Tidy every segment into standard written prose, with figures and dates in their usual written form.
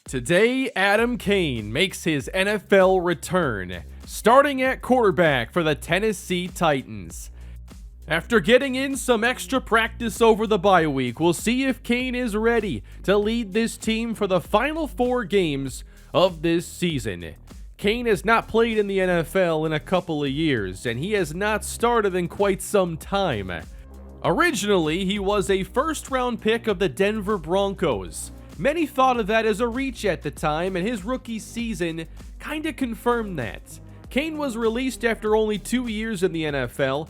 Today, Adam Cain makes his NFL return, starting at quarterback for the Tennessee Titans. After getting in some extra practice over the bye week, we'll see if Cain is ready to lead this team for the final 4 games of this season. Cain has not played in the NFL in a couple of years, and he has not started in quite some time. Originally, he was a first-round pick of the Denver Broncos. Many thought of that as a reach at the time, and his rookie season kinda confirmed that. Cain was released after only 2 years in the NFL,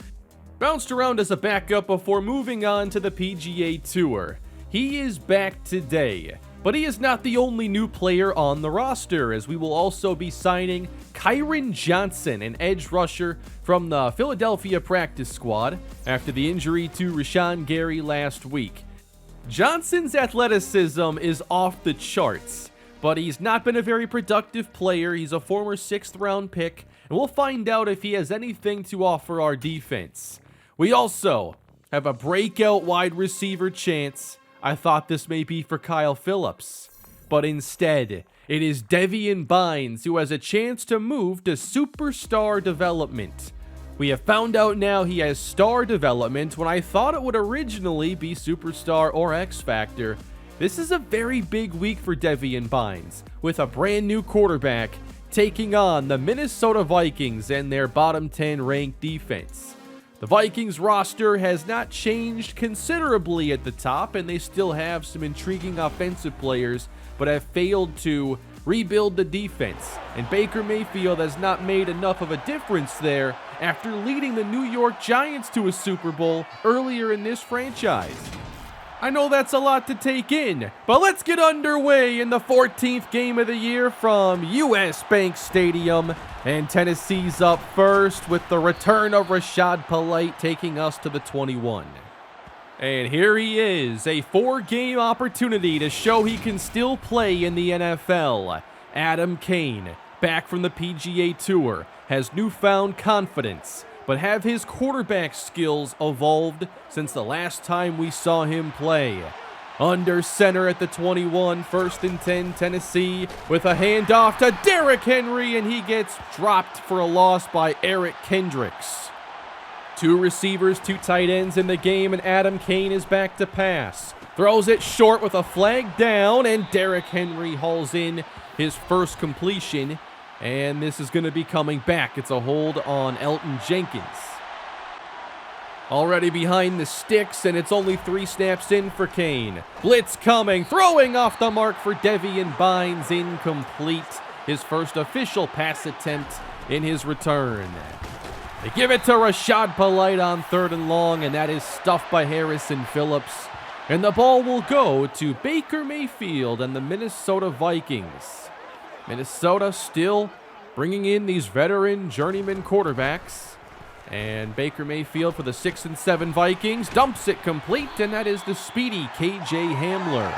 bounced around as a backup before moving on to the PGA Tour. He is back today, but he is not the only new player on the roster, as we will also be signing Kyron Johnson, an edge rusher from the Philadelphia practice squad, after the injury to Rashawn Gary last week. Johnson's athleticism is off the charts, but he's not been a very productive player. He's a former 6th round pick, and we'll find out if he has anything to offer our defense. We also have a breakout wide receiver chance. I thought this may be for Kyle Phillips, but instead, it is Devian Bynes who has a chance to move to superstar development. We have found out now he has star development when I thought it would originally be superstar or X Factor. This is a very big week for Devian Bynes, with a brand new quarterback taking on the Minnesota Vikings and their bottom 10 ranked defense. The Vikings roster has not changed considerably at the top, and they still have some intriguing offensive players, but have failed to rebuild the defense, and Baker Mayfield has not made enough of a difference there after leading the New York Giants to a Super Bowl earlier in this franchise. I know that's a lot to take in, but let's get underway in the 14th game of the year from US Bank Stadium, and Tennessee's up first with the return of Rashad Polite taking us to the 21. And here he is, a 4-game opportunity to show he can still play in the NFL. Adam Cain, back from the PGA Tour, has newfound confidence, but have his quarterback skills evolved since the last time we saw him play? Under center at the 21, 1st and 10 Tennessee, with a handoff to Derrick Henry, and he gets dropped for a loss by Eric Kendricks. 2 receivers, 2 tight ends in the game, and Adam Cain is back to pass. Throws it short with a flag down, and Derrick Henry hauls in his first completion, and this is going to be coming back. It's a hold on Elton Jenkins. Already behind the sticks, and it's only 3 snaps in for Cain. Blitz coming, throwing off the mark for Devian Bynes, incomplete. His first official pass attempt in his return. They give it to Rashad Polite on 3rd and long, and that is stuffed by Harrison Phillips. And the ball will go to Baker Mayfield and the Minnesota Vikings. Minnesota still bringing in these veteran journeyman quarterbacks. And Baker Mayfield for the 6 and 7 Vikings dumps it complete, and that is the speedy KJ Hamler.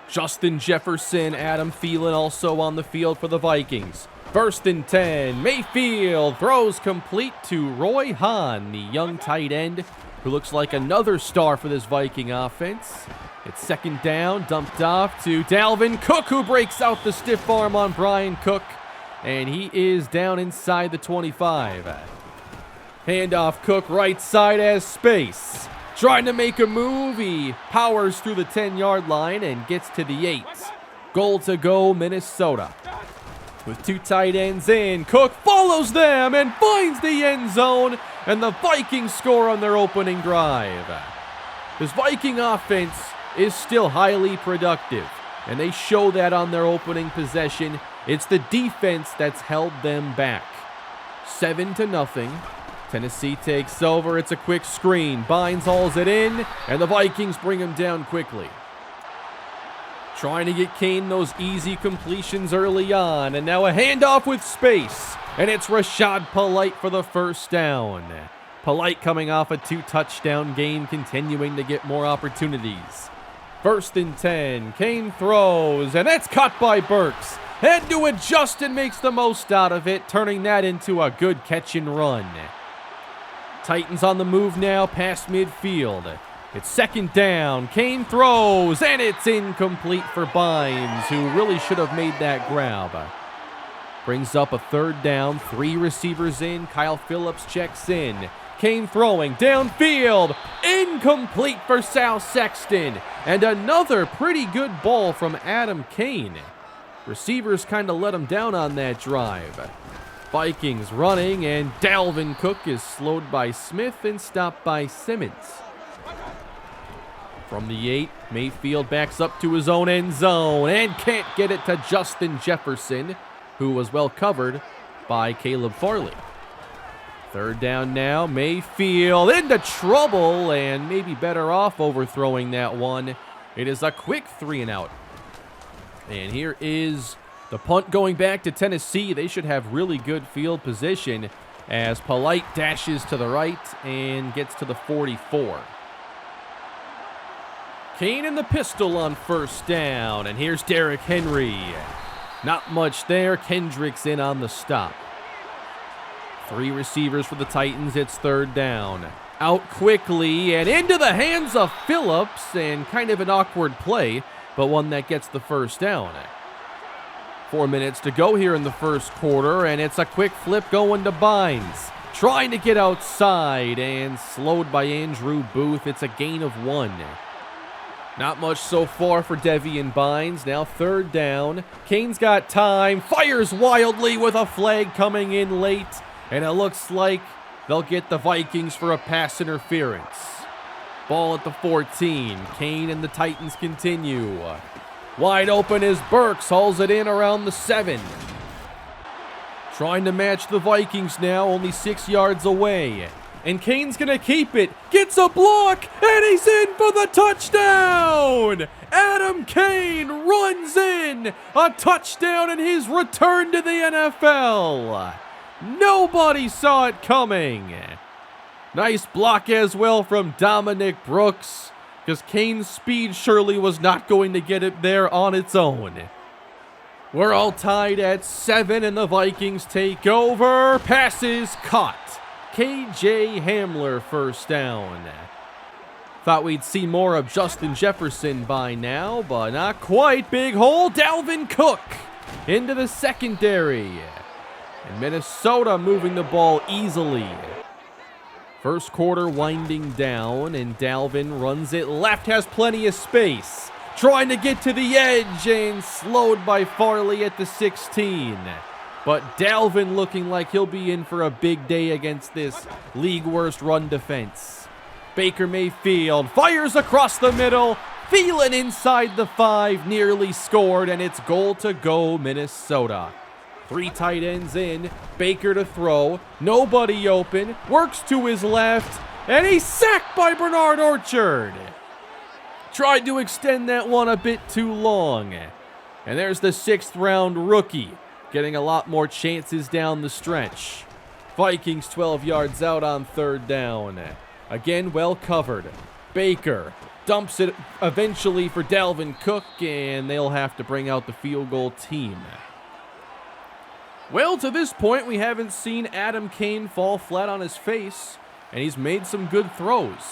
Justin Jefferson, Adam Thielen also on the field for the Vikings. 1st and 10, Mayfield throws complete to Roy Hahn, the young tight end, who looks like another star for this Viking offense. It's 2nd down, dumped off to Dalvin Cook, who breaks out the stiff arm on Brian Cook, and he is down inside the 25. Handoff, Cook right side has space. Trying to make a move, he powers through the 10-yard line and gets to the 8. Goal to go, Minnesota. With 2 tight ends in, Cook follows them and finds the end zone, and the Vikings score on their opening drive. This Viking offense is still highly productive, and they show that on their opening possession. It's the defense that's held them back. 7-0. Tennessee takes over. It's a quick screen. Bynes hauls it in, and the Vikings bring him down quickly. Trying to get Cain those easy completions early on, and now a handoff with space, and it's Rashad Polite for the 1st down. Polite coming off a 2-touchdown game, continuing to get more opportunities. 1st and 10, Cain throws, and that's caught by Burks. Had to adjust and makes the most out of it, turning that into a good catch and run. Titans on the move now past midfield. It's second down. Cain throws, and it's incomplete for Bynes, who really should have made that grab. Brings up a third down, 3 receivers in. Kyle Phillips checks in. Cain throwing downfield, incomplete for Sal Sexton, and another pretty good ball from Adam Cain. Receivers kind of let him down on that drive. Vikings running, and Dalvin Cook is slowed by Smith and stopped by Simmons. From the 8, Mayfield backs up to his own end zone and can't get it to Justin Jefferson, who was well covered by Caleb Farley. Third down now, Mayfield into trouble and maybe better off overthrowing that one. It is a quick 3-and-out. And here is the punt going back to Tennessee. They should have really good field position as Polite dashes to the right and gets to the 44. Cain in the pistol on first down, and here's Derrick Henry. Not much there. Kendricks in on the stop. 3 receivers for the Titans. It's third down. Out quickly and into the hands of Phillips, and kind of an awkward play, but one that gets the first down. 4 minutes to go here in the first quarter, and it's a quick flip going to Bynes. Trying to get outside and slowed by Andrew Booth. It's a gain of 1. Not much so far for Devian Bynes. Now third down. Cain's got time. Fires wildly with a flag coming in late. And it looks like they'll get the Vikings for a pass interference. Ball at the 14. Cain and the Titans continue. Wide open is Burks. Hauls it in around the 7. Trying to match the Vikings now. Only 6 yards away. And Cain's going to keep it. Gets a block, and he's in for the touchdown! Adam Cain runs in. A touchdown in his return to the NFL. Nobody saw it coming. Nice block as well from Dominic Brooks, because Cain's speed surely was not going to get it there on its own. We're all tied at 7, and the Vikings take over. Passes caught. KJ Hamler first down. Thought we'd see more of Justin Jefferson by now, but not quite. Big hole, Dalvin Cook into the secondary. And Minnesota moving the ball easily. First quarter winding down, and Dalvin runs it left, has plenty of space. Trying to get to the edge and slowed by Farley at the 16. But Dalvin looking like he'll be in for a big day against this league worst run defense. Baker Mayfield fires across the middle. Thielen inside the 5, nearly scored, and it's goal to go Minnesota. 3 tight ends in, Baker to throw, nobody open, works to his left, and he's sacked by Bernard Orchard. Tried to extend that one a bit too long. And there's the 6th round rookie, getting a lot more chances down the stretch. Vikings 12 yards out on third down. Again, well covered. Baker dumps it eventually for Dalvin Cook, and they'll have to bring out the field goal team. Well, to this point, we haven't seen Adam Cain fall flat on his face, and he's made some good throws.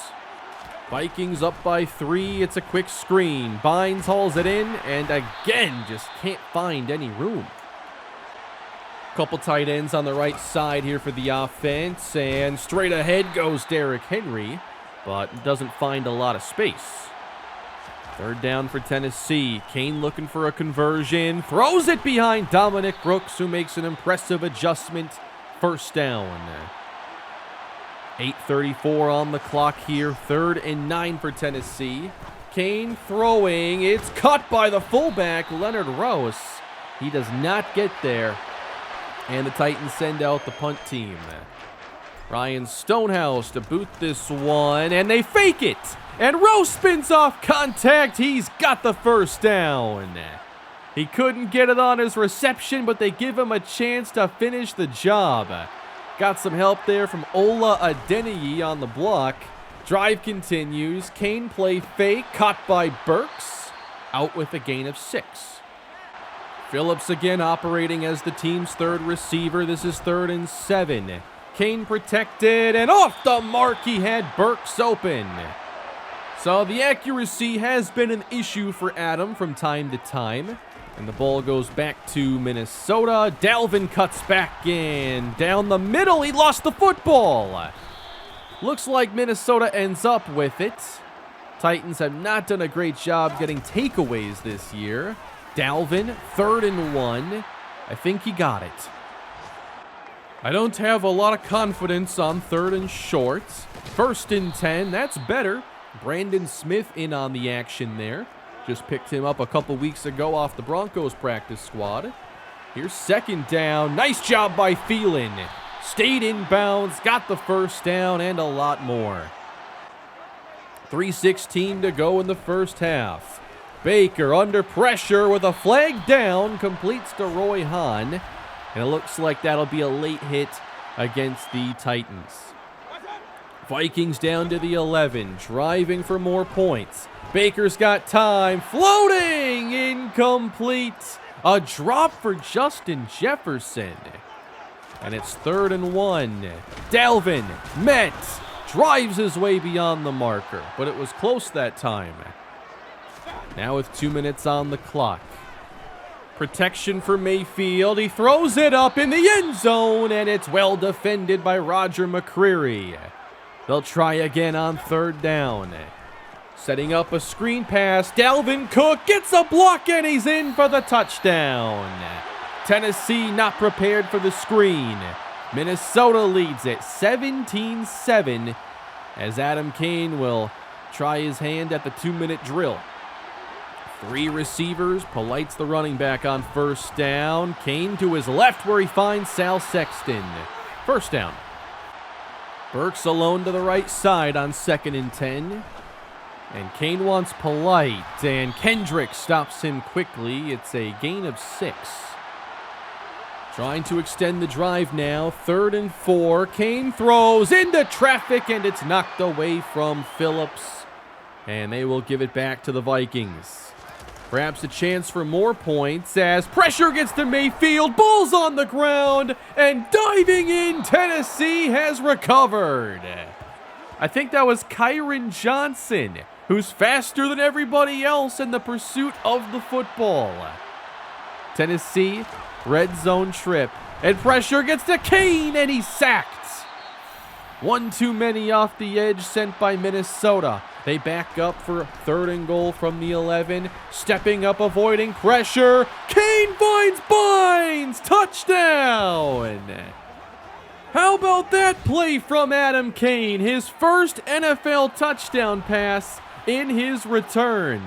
Vikings up by 3. It's a quick screen. Bynes hauls it in, and again, just can't find any room. Couple tight ends on the right side here for the offense, and straight ahead goes Derrick Henry, but doesn't find a lot of space. Third down for Tennessee. Cain looking for a conversion, throws it behind Dominic Brooks, who makes an impressive adjustment. First down. 8:34 on the clock here. 3rd and 9 for Tennessee. Cain throwing. It's caught by the fullback, Leonard Rose. He does not get there. And the Titans send out the punt team. Ryan Stonehouse to boot this one, and they fake it. And Rose spins off contact. He's got the first down. He couldn't get it on his reception, but they give him a chance to finish the job. Got some help there from Ola Adeniyi on the block. Drive continues. Cain play fake, caught by Burks. Out with a gain of 6. Phillips again operating as the team's 3rd receiver. This is 3rd and 7. Cain protected, and off the mark he had Burks open. So the accuracy has been an issue for Adam from time to time. And the ball goes back to Minnesota. Dalvin cuts back in. Down the middle, he lost the football. Looks like Minnesota ends up with it. Titans have not done a great job getting takeaways this year. Dalvin, 3rd and 1. I think he got it. I don't have a lot of confidence on 3rd and short. 1st and 10, that's better. Brandon Smith in on the action there. Just picked him up a couple weeks ago off the Broncos practice squad. Here's 2nd down. Nice job by Thielen. Stayed in bounds, got the 1st down, and a lot more. 3:16 to go in the first half. Baker under pressure with a flag down, completes to Roy Hahn. And it looks like that'll be a late hit against the Titans. Vikings down to the 11, driving for more points. Baker's got time, floating, incomplete. A drop for Justin Jefferson. And it's 3rd and 1. Dalvin met, drives his way beyond the marker, but it was close that time. Now with 2 minutes on the clock. Protection for Mayfield. He throws it up in the end zone, and it's well defended by Roger McCreary. They'll try again on 3rd down. Setting up a screen pass. Dalvin Cook gets a block, and he's in for the touchdown. Tennessee not prepared for the screen. Minnesota leads it 17-7 as Adam Cain will try his hand at the 2-minute drill. 3 receivers, Polite's the running back on 1st down. Cain to his left where he finds Sal Sexton. 1st down. Burks alone to the right side on 2nd and 10. And Cain wants Polite, and Kendrick stops him quickly. It's a gain of 6. Trying to extend the drive now. 3rd and 4. Cain throws into traffic, and it's knocked away from Phillips. And they will give it back to the Vikings. Perhaps a chance for more points as pressure gets to Mayfield. Ball's on the ground, and diving in, Tennessee has recovered. I think that was Kyron Johnson, who's faster than everybody else in the pursuit of the football. Tennessee, red zone trip, and pressure gets to Cain, and he's sacked. One too many off the edge sent by Minnesota. They back up for 3rd and goal from the 11. Stepping up, avoiding pressure. Cain finds Bynes. Touchdown. How about that play from Adam Cain? His first NFL touchdown pass in his return.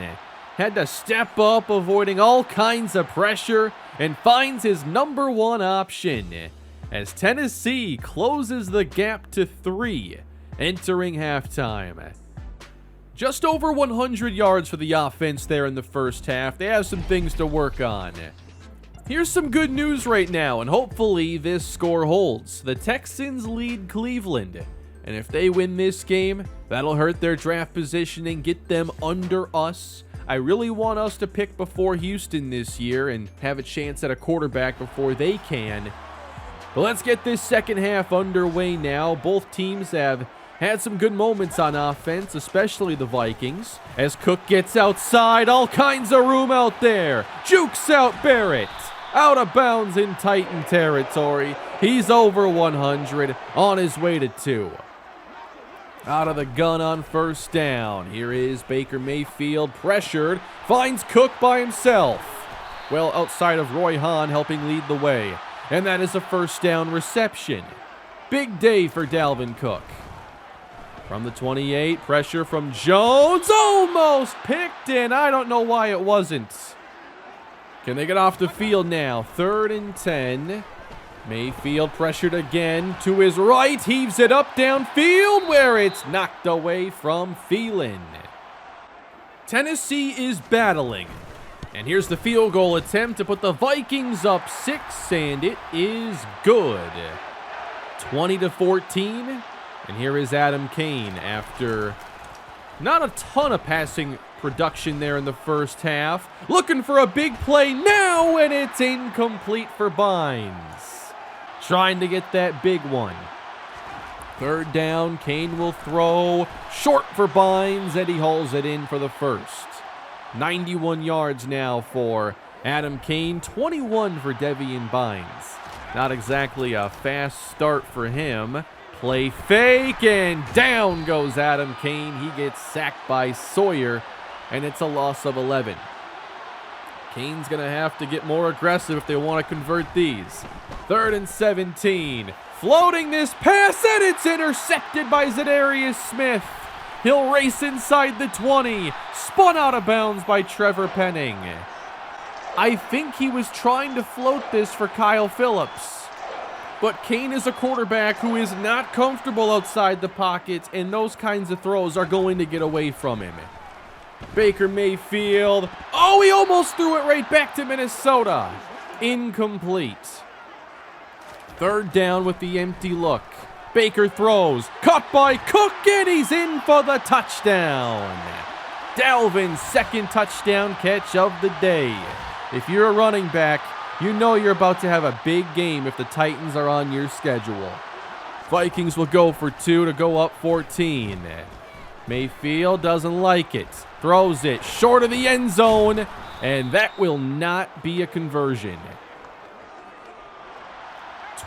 Had to step up, avoiding all kinds of pressure, and finds his number 1 option as Tennessee closes the gap to 3 entering halftime. Just over 100 yards for the offense there in the first half. They have some things to work on. Here's some good news right now, and hopefully this score holds. The Texans lead Cleveland, and if they win this game, that'll hurt their draft position and get them under us. I really want us to pick before Houston this year and have a chance at a quarterback before they can. But let's get this second half underway now. Both teams have had some good moments on offense, especially the Vikings. As Cook gets outside, all kinds of room out there. Jukes out Barrett. Out of bounds in Titan territory. He's over 100, on his way to 2. Out of the gun on 1st down. Here is Baker Mayfield, pressured. Finds Cook by himself. Well, outside of Roy Hahn helping lead the way. And that is a 1st down reception. Big day for Dalvin Cook. From the 28, pressure from Jones. Almost picked in. I don't know why it wasn't. Can they get off the field now? 3rd and 10. Mayfield pressured again to his right. Heaves it up downfield where it's knocked away from Thielen. Tennessee is battling. And here's the field goal attempt to put the Vikings up 6, and it is good. 20-14. And here is Adam Cain after not a ton of passing production there in the first half. Looking for a big play now, and it's incomplete for Bynes. Trying to get that big one. Third down, Cain will throw short for Bynes, and he hauls it in for the first. 91 yards now for Adam Cain, 21 for Devian Bynes. Not exactly a fast start for him. Play fake, and down goes Adam Cain. He gets sacked by Sawyer, and it's a loss of 11. Cain's going to have to get more aggressive if they want to convert these. 3rd and 17. Floating this pass, and it's intercepted by Zadarius Smith. He'll race inside the 20. Spun out of bounds by Trevor Penning. I think he was trying to float this for Kyle Phillips. But Cain is a quarterback who is not comfortable outside the pocket, and those kinds of throws are going to get away from him. Baker Mayfield. Oh, he almost threw it right back to Minnesota. Incomplete. 3rd down with the empty look. Baker throws. Caught by Cook, and he's in for the touchdown. Dalvin's 2nd touchdown catch of the day. If you're a running back, you know you're about to have a big game if the Titans are on your schedule. Vikings will go for 2 to go up 14. Mayfield doesn't like it. Throws it short of the end zone, and that will not be a conversion.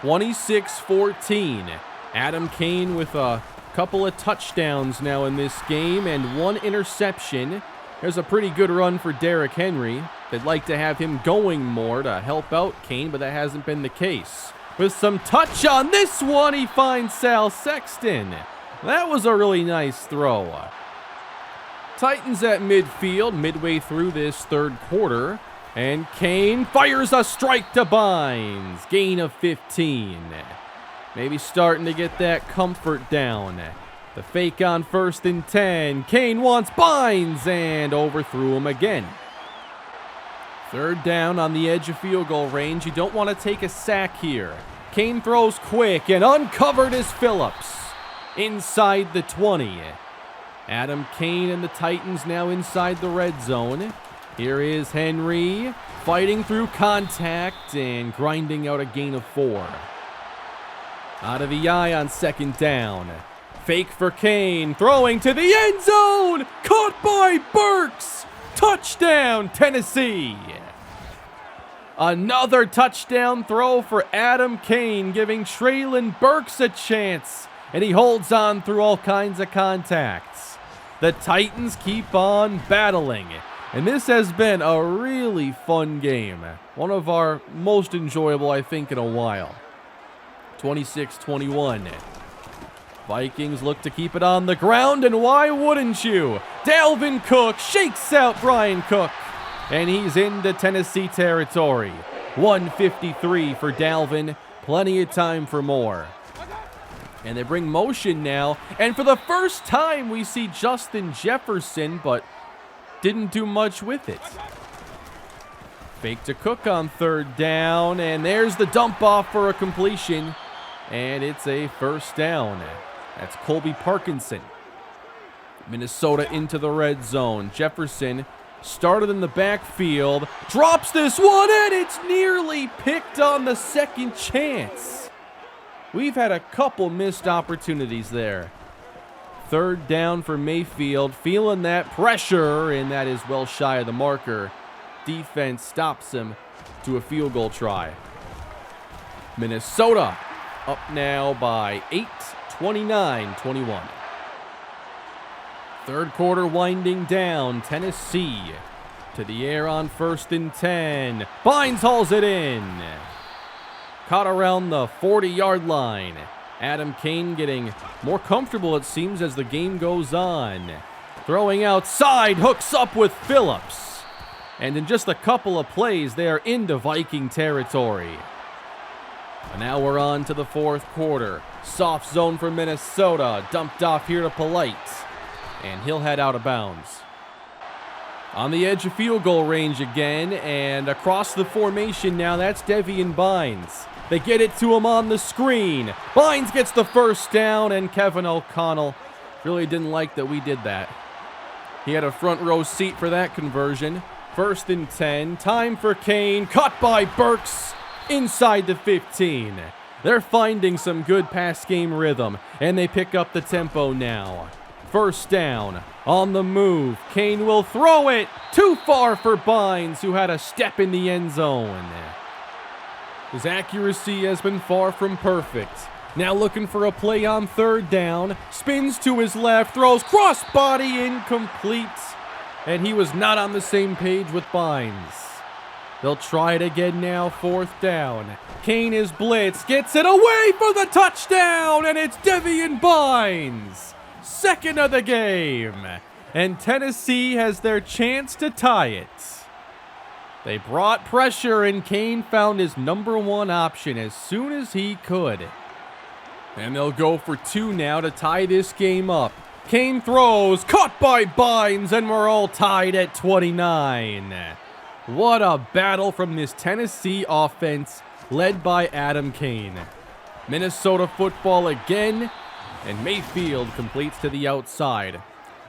26-14. Adam Cain with a couple of touchdowns now in this game and 1 interception. There's a pretty good run for Derrick Henry. They'd like to have him going more to help out Cain, but that hasn't been the case. With some touch on this one, he finds Sal Sexton. That was a really nice throw. Titans at midfield midway through this 3rd quarter. And Cain fires a strike to Bynes. Gain of 15. Maybe starting to get that comfort down. The fake on 1st and 10. Cain wants Bynes and overthrew him again. 3rd down on the edge of field goal range. You don't want to take a sack here. Cain throws quick, and uncovered is Phillips. Inside the 20. Adam Cain and the Titans now inside the red zone. Here is Henry fighting through contact and grinding out a gain of 4. Out of the eye on 2nd down. Fake for Cain, throwing to the end zone. Caught by Burks. Touchdown, Tennessee. Another touchdown throw for Adam Cain, giving Treylon Burks a chance. And he holds on through all kinds of contacts. The Titans keep on battling. And this has been a really fun game. One of our most enjoyable, I think, in a while. 26-21. Vikings look to keep it on the ground, and why wouldn't you? Dalvin Cook shakes out Brian Cook, and he's into Tennessee territory. 153 for Dalvin. Plenty of time for more. And they bring motion now, and for the first time we see Justin Jefferson, but didn't do much with it. Fake to Cook on 3rd down, and there's the dump off for a completion, and it's a 1st down. That's Colby Parkinson. Minnesota into the red zone. Jefferson started in the backfield, drops this one, and it's nearly picked on the 2nd chance. We've had a couple missed opportunities there. 3rd down for Mayfield, feeling that pressure, and that is well shy of the marker. Defense stops him to a field goal try. Minnesota up now by 8, 29-21. 3rd quarter winding down. Tennessee to the air on 1st and 10. Bynes hauls it in. Caught around the 40-yard line. Adam Cain getting more comfortable, it seems, as the game goes on. Throwing outside, hooks up with Phillips. And in just a couple of plays, they are into Viking territory. And now we're on to the 4th quarter. Soft zone for Minnesota. Dumped off here to Polite. And he'll head out of bounds. On the edge of field goal range again. And across the formation now, that's Devian Bynes. They get it to him on the screen. Bynes gets the 1st down, and Kevin O'Connell really didn't like that we did that. He had a front row seat for that conversion. 1st and 10. Time for Cain. Caught by Burks inside the 15. They're finding some good pass game rhythm, and they pick up the tempo now. First down, on the move, Cain will throw it, too far for Bynes, who had a step in the end zone. His accuracy has been far from perfect. Now looking for a play on third down, spins to his left, throws crossbody incomplete, and he was not on the same page with Bynes. They'll try it again now, fourth down. Cain is blitzed, gets it away for the touchdown, and it's Devian Bynes. Second of the game, and Tennessee has their chance to tie it. They brought pressure, and Cain found his number one option as soon as he could. And they'll go for two now to tie this game up. Cain throws, caught by Bynes, and we're all tied at 29. What a battle from this Tennessee offense led by Adam Cain. Minnesota football again, and Mayfield completes to the outside.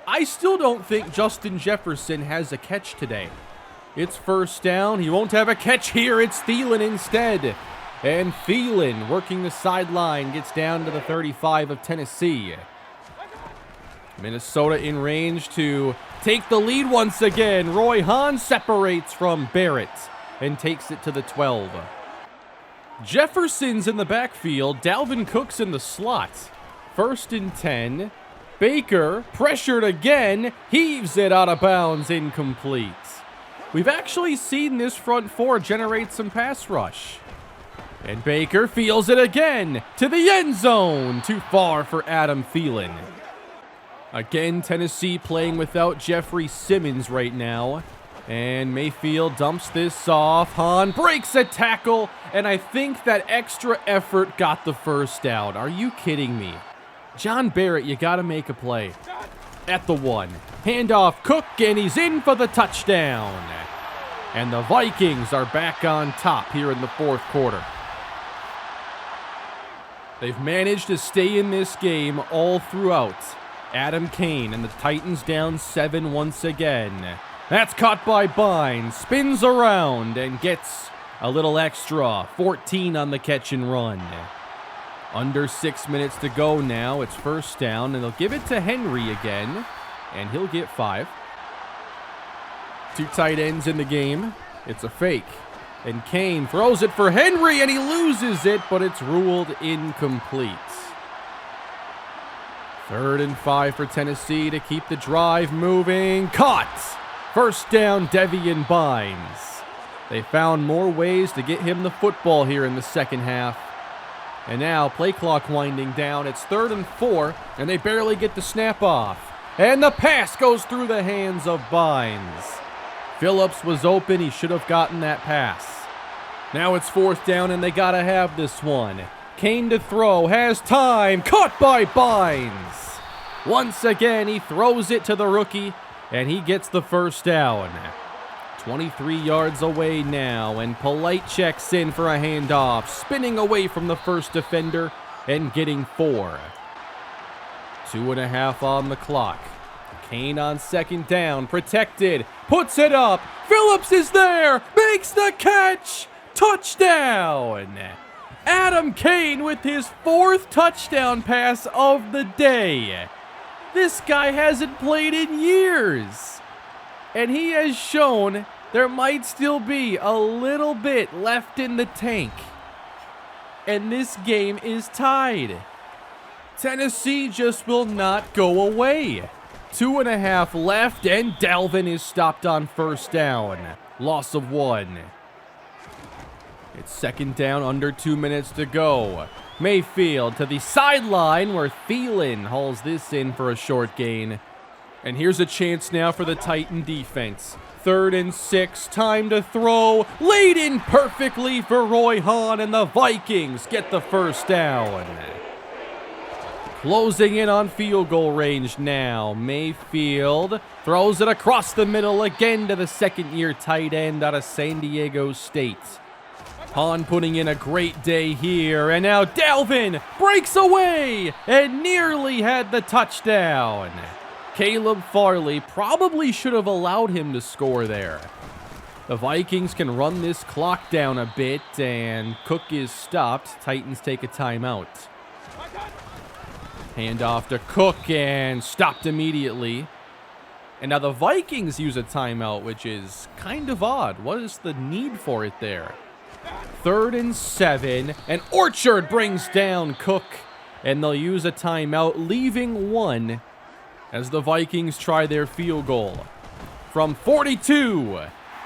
I still don't think Justin Jefferson has a catch today. It's first down. He won't have a catch here. It's Thielen instead. And Thielen, working the sideline, gets down to the 35 of Tennessee. Minnesota in range to take the lead once again. Roy Hahn separates from Barrett and takes it to the 12. Jefferson's in the backfield. Dalvin Cook's in the slot. First and 10. Baker, pressured again, heaves it out of bounds, incomplete. We've actually seen this front four generate some pass rush. And Baker feels it again to the end zone. Too far for Adam Thielen. Again, Tennessee playing without Jeffrey Simmons right now. And Mayfield dumps this off. Hahn breaks a tackle, and I think that extra effort got the first down. Are you kidding me? John Barrett, you gotta make a play. At the 1. Handoff Cook, and he's in for the touchdown. And the Vikings are back on top here in the fourth quarter. They've managed to stay in this game all throughout. Adam Cain and the Titans down 7 once again. That's caught by Bynes, spins around and gets a little extra. 14 on the catch and run. Under 6 minutes to go now. It's first down, and they'll give it to Henry again, and he'll get 5. 2 tight ends in the game. It's a fake. And Cain throws it for Henry, and he loses it, but it's ruled incomplete. 3rd and 5 for Tennessee to keep the drive moving. Caught! First down, Devian Bynes. They found more ways to get him the football here in the second half. And now, play clock winding down. It's 3rd and 4, and they barely get the snap off. And the pass goes through the hands of Bynes. Phillips was open. He should have gotten that pass. Now it's 4th down, and they gotta have this one. Cain to throw, has time, caught by Bynes. Once again, he throws it to the rookie, and he gets the first down. 23 yards away now, and Polite checks in for a handoff, spinning away from the first defender and getting 4. 2.5 on the clock. Cain on second down, protected, puts it up. Phillips is there, makes the catch. Touchdown! Adam Cain with his 4th touchdown pass of the day. This guy hasn't played in years. And he has shown there might still be a little bit left in the tank. And this game is tied. Tennessee just will not go away. 2.5 left, and Dalvin is stopped on first down. Loss of 1. It's second down, under 2 minutes to go. Mayfield to the sideline where Thielen hauls this in for a short gain. And here's a chance now for the Titan defense. 3rd and 6, time to throw. Laid in perfectly for Roy Hahn, and the Vikings get the first down. Closing in on field goal range now. Mayfield throws it across the middle again to the second-year tight end out of San Diego State. Hahn putting in a great day here, and now Dalvin breaks away and nearly had the touchdown. Caleb Farley probably should have allowed him to score there. The Vikings can run this clock down a bit, and Cook is stopped. Titans take a timeout. Handoff to Cook, and stopped immediately. And now the Vikings use a timeout, which is kind of odd. What is the need for it there? 3rd and 7, and Orchard brings down Cook, and they'll use a timeout, leaving 1 as the Vikings try their field goal. From 42,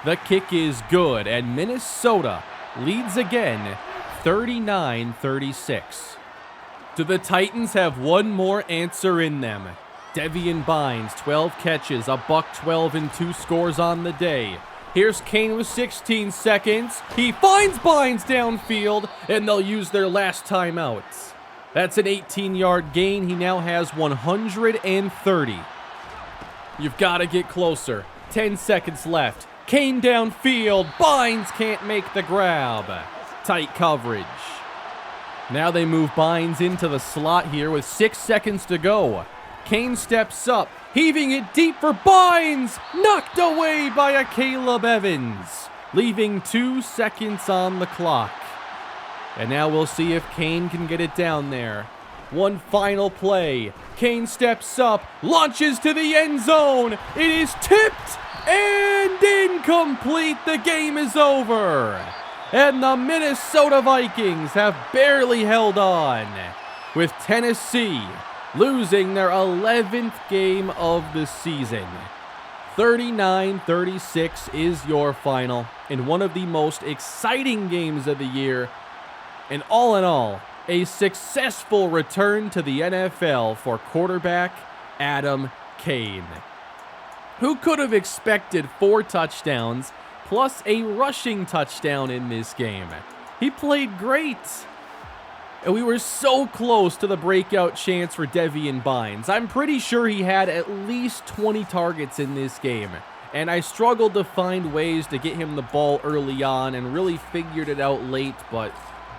the kick is good, and Minnesota leads again, 39-36. Do the Titans have one more answer in them? Devian Bynes, 12 catches, a $112 and 2 scores on the day. Here's Cain with 16 seconds. He finds Bynes downfield, and they'll use their last timeout. That's an 18-yard gain. He now has 130. You've got to get closer. 10 seconds left. Cain downfield. Bynes can't make the grab. Tight coverage. Now they move Bynes into the slot here with 6 seconds to go. Cain steps up, heaving it deep for Bynes. Knocked away by a Caleb Evans, leaving 2 seconds on the clock. And now we'll see if Cain can get it down there. One final play. Cain steps up, launches to the end zone. It is tipped and incomplete. The game is over. And the Minnesota Vikings have barely held on, with Tennessee losing their 11th game of the season. 39-36 is your final in one of the most exciting games of the year. And all in all, a successful return to the NFL for quarterback Adam Cain. Who could have expected 4 touchdowns plus a rushing touchdown in this game? He played great. And we were so close to the breakout chance for Devian Bynes. I'm pretty sure he had at least 20 targets in this game. And I struggled to find ways to get him the ball early on and really figured it out late, but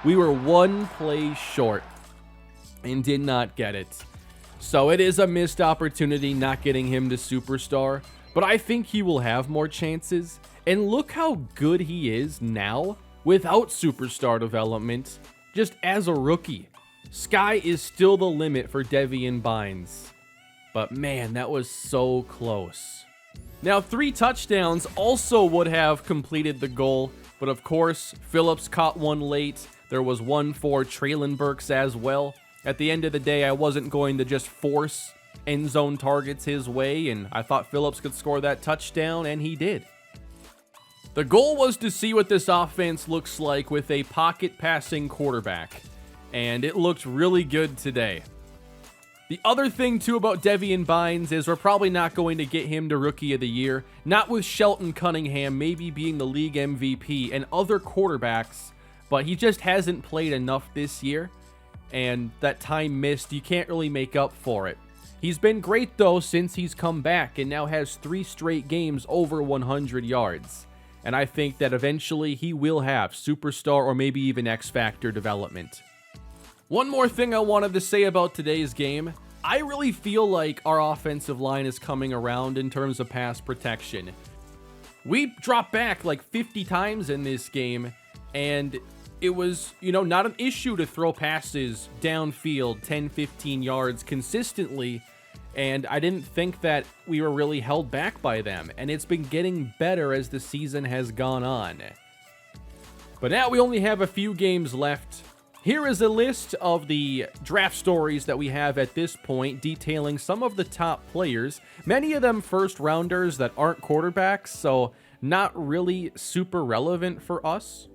we were 1 play short and did not get it. So it is a missed opportunity not getting him to superstar, but I think he will have more chances. And look how good he is now without superstar development. Just as a rookie, sky is still the limit for Devian Bynes. But man, that was so close. Now, 3 touchdowns also would have completed the goal, but of course, Phillips caught one late. There was one for Traylon Burks as well. At the end of the day, I wasn't going to just force end zone targets his way, and I thought Phillips could score that touchdown, and he did. The goal was to see what this offense looks like with a pocket passing quarterback, and it looked really good today. The other thing too about Devian Bynes is we're probably not going to get him to Rookie of the Year, not with Shelton Cunningham maybe being the league MVP and other quarterbacks, but he just hasn't played enough this year, and that time missed, you can't really make up for it. He's been great though since he's come back and now has 3 straight games over 100 yards. And I think that eventually he will have superstar or maybe even X-Factor development. One more thing I wanted to say about today's game. I really feel like our offensive line is coming around in terms of pass protection. We dropped back like 50 times in this game, and it was, not an issue to throw passes downfield 10-15 yards consistently. And I didn't think that we were really held back by them. And it's been getting better as the season has gone on. But now we only have a few games left. Here is a list of the draft stories that we have at this point, detailing some of the top players. Many of them first rounders that aren't quarterbacks, so not really super relevant for us.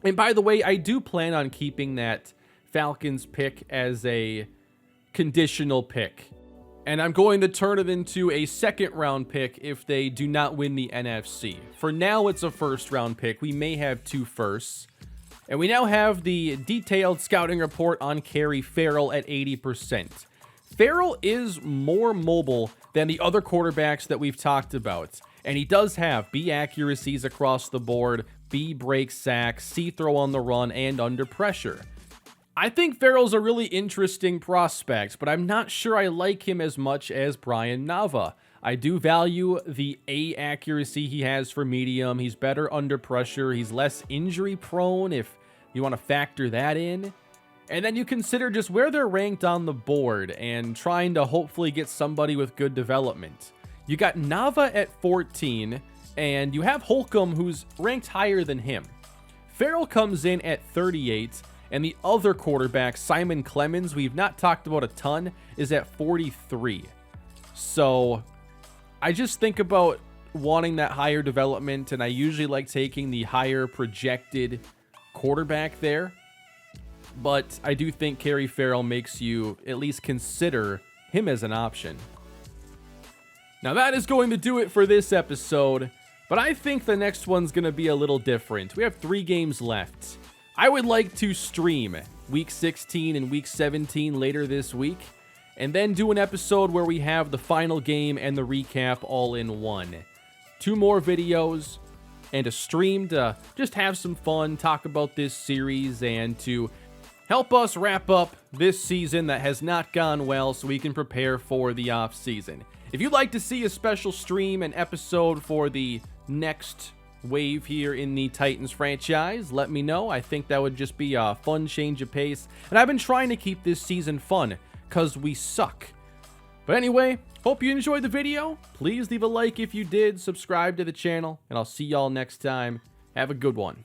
And by the way, I do plan on keeping that Falcons pick as a conditional pick. And I'm going to turn it into a 2nd round pick if they do not win the NFC. For now, it's a 1st round pick. We may have 2 firsts. And we now have the detailed scouting report on Kerry Farrell at 80%. Farrell is more mobile than the other quarterbacks that we've talked about. And he does have B accuracies across the board, B break sacks, C throw on the run, and under pressure. I think Farrell's a really interesting prospect, but I'm not sure I like him as much as Brian Nava. I do value the A accuracy he has for medium. He's better under pressure. He's less injury prone if you want to factor that in. And then you consider just where they're ranked on the board and trying to hopefully get somebody with good development. You got Nava at 14, and you have Holcomb, who's ranked higher than him. Farrell comes in at 38, and the other quarterback, Simon Clemens, we've not talked about a ton, is at 43. So I just think about wanting that higher development, and I usually like taking the higher projected quarterback there. But I do think Kerry Farrell makes you at least consider him as an option. Now that is going to do it for this episode, but I think the next one's going to be a little different. We have 3 games left. I would like to stream Week 16 and Week 17 later this week, and then do an episode where we have the final game and the recap all in one. 2 more videos and a stream to just have some fun, talk about this series, and to help us wrap up this season that has not gone well so we can prepare for the off season. If you'd like to see a special stream and episode for the next wave here in the Titans franchise, let me know. I think that would just be a fun change of pace. And I've been trying to keep this season fun because we suck. But anyway, hope you enjoyed the video. Please leave a like if you did, subscribe to the channel, and I'll see y'all next time. Have a good one.